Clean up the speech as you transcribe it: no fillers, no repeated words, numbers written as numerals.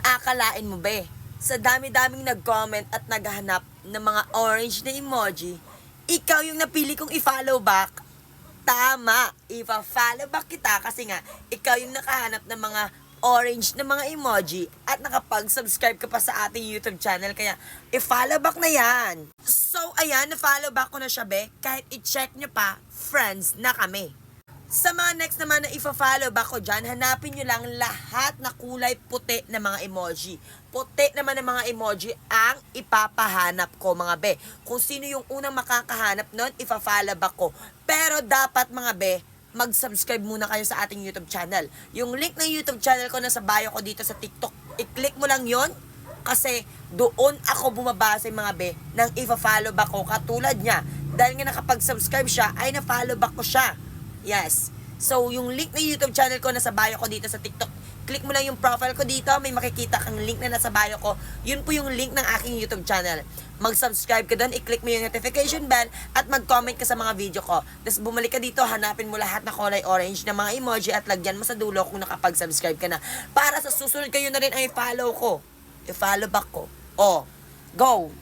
Akalain mo ba sa dami-daming nag-comment at naghahanap ng mga orange na emoji, ikaw yung napili kong i-follow back? Tama, ipa-follow back kita kasi nga, ikaw yung nakahanap ng mga orange na mga emoji at nakapag-subscribe ka pa sa ating YouTube channel. Kaya, i-follow back na yan. So, ayan, na-follow back ko na siya, be. Kahit i-check nyo pa, friends na kami. Sa mga next naman na ifa-follow back ko dyan, hanapin nyo lang lahat na kulay puti na mga emoji. Puti naman ng mga emoji ang ipapahanap ko, mga be. Kung sino yung unang makakahanap nun, ifa-follow back ko. Pero dapat, mga be, mag-subscribe muna kayo sa ating YouTube channel. Yung link ng YouTube channel ko nasa bio ko dito sa TikTok, i-click mo lang yon kasi doon ako bumabase, mga be, ng ifa-follow back ko katulad niya. Dahil nga nakapag-subscribe siya, ay na-follow back ko siya. Yes. So, yung link ng YouTube channel ko nasa bio ko dito sa TikTok. Click mo lang yung profile ko dito. May makikita kang link na nasa bio ko. Yun po yung link ng aking YouTube channel. Mag-subscribe ka doon. I-click mo yung notification bell at mag-comment ka sa mga video ko. Tapos bumalik ka dito. Hanapin mo lahat na kulay orange na mga emoji at lagyan mo sa dulo kung nakapag-subscribe ka na. Para sa susunod kayo na rin ay follow ko. I-follow back ko. Oh, go!